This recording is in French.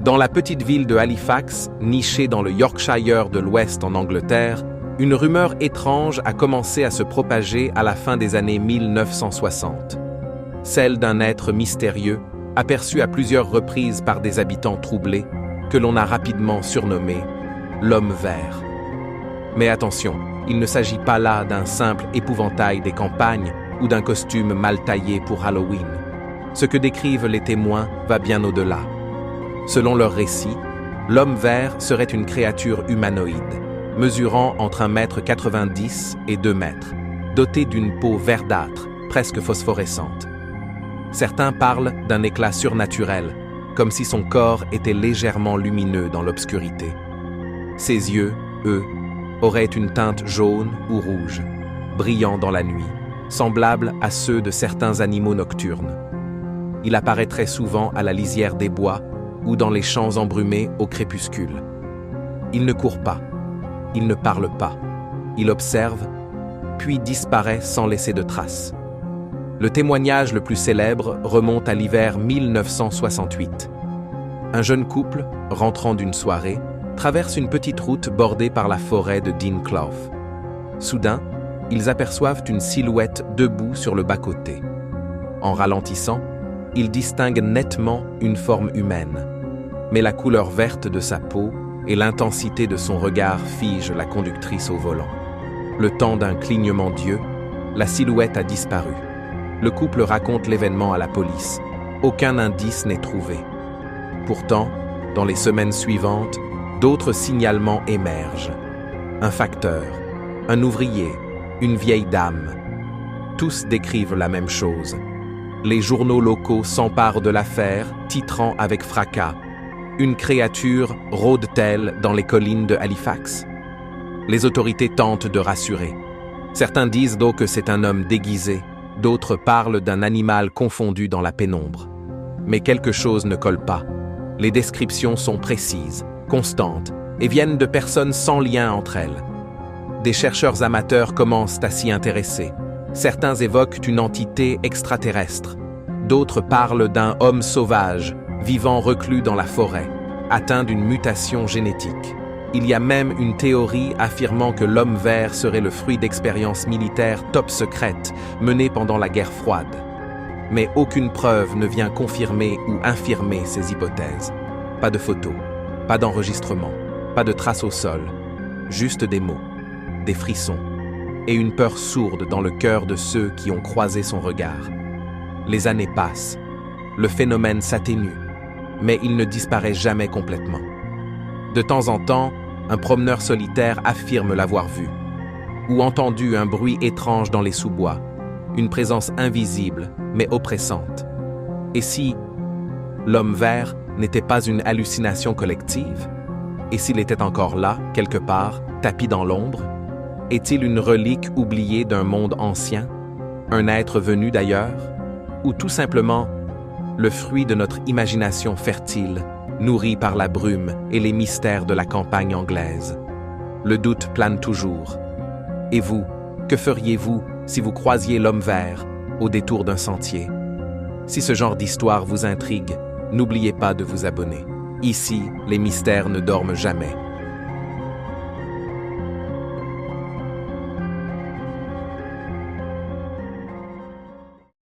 Dans la petite ville de Halifax, nichée dans le Yorkshire de l'Ouest en Angleterre, une rumeur étrange a commencé à se propager à la fin des années 1960. Celle d'un être mystérieux, aperçu à plusieurs reprises par des habitants troublés, que l'on a rapidement surnommé l'homme vert. Mais attention, il ne s'agit pas là d'un simple épouvantail des campagnes ou d'un costume mal taillé pour Halloween. Ce que décrivent les témoins va bien au-delà. Selon leur récit, l'homme vert serait une créature humanoïde, mesurant entre 1,90 m et 2 m, dotée d'une peau verdâtre, presque phosphorescente. Certains parlent d'un éclat surnaturel, comme si son corps était légèrement lumineux dans l'obscurité. Ses yeux, eux, auraient une teinte jaune ou rouge, brillant dans la nuit, semblables à ceux de certains animaux nocturnes. Il apparaît très souvent à la lisière des bois ou dans les champs embrumés au crépuscule. Il ne court pas, il ne parle pas, il observe, puis disparaît sans laisser de traces. Le témoignage le plus célèbre remonte à l'hiver 1968. Un jeune couple, rentrant d'une soirée, traverse une petite route bordée par la forêt de Dean Clough. Soudain, ils aperçoivent une silhouette debout sur le bas-côté. En ralentissant, ils distinguent nettement une forme humaine. Mais la couleur verte de sa peau et l'intensité de son regard figent la conductrice au volant. Le temps d'un clignement d'yeux, la silhouette a disparu. Le couple raconte l'événement à la police. Aucun indice n'est trouvé. Pourtant, dans les semaines suivantes, d'autres signalements émergent. Un facteur, un ouvrier, une vieille dame. Tous décrivent la même chose. Les journaux locaux s'emparent de l'affaire, titrant avec fracas « Une créature rôde-t-elle dans les collines de Halifax ?» Les autorités tentent de rassurer. Certains disent donc que c'est un homme déguisé, d'autres parlent d'un animal confondu dans la pénombre. Mais quelque chose ne colle pas. Les descriptions sont précises, constantes, et viennent de personnes sans lien entre elles. Des chercheurs amateurs commencent à s'y intéresser. Certains évoquent une entité extraterrestre. D'autres parlent d'un homme sauvage, vivant reclus dans la forêt, atteint d'une mutation génétique. Il y a même une théorie affirmant que l'homme vert serait le fruit d'expériences militaires top secrètes menées pendant la guerre froide. Mais aucune preuve ne vient confirmer ou infirmer ces hypothèses. Pas de photos, pas d'enregistrement, pas de traces au sol, juste des mots, des frissons, et une peur sourde dans le cœur de ceux qui ont croisé son regard. Les années passent, le phénomène s'atténue, mais il ne disparaît jamais complètement. De temps en temps, un promeneur solitaire affirme l'avoir vu, ou entendu un bruit étrange dans les sous-bois, une présence invisible mais oppressante. Et si l'homme vert n'était pas une hallucination collective? Et s'il était encore là, quelque part, tapi dans l'ombre? Est-il une relique oubliée d'un monde ancien? Un être venu d'ailleurs? Ou tout simplement le fruit de notre imagination fertile, nourrie par la brume et les mystères de la campagne anglaise? Le doute plane toujours. Et vous, que feriez-vous si vous croisiez l'homme vert au détour d'un sentier? Si ce genre d'histoire vous intrigue, n'oubliez pas de vous abonner. Ici, les mystères ne dorment jamais.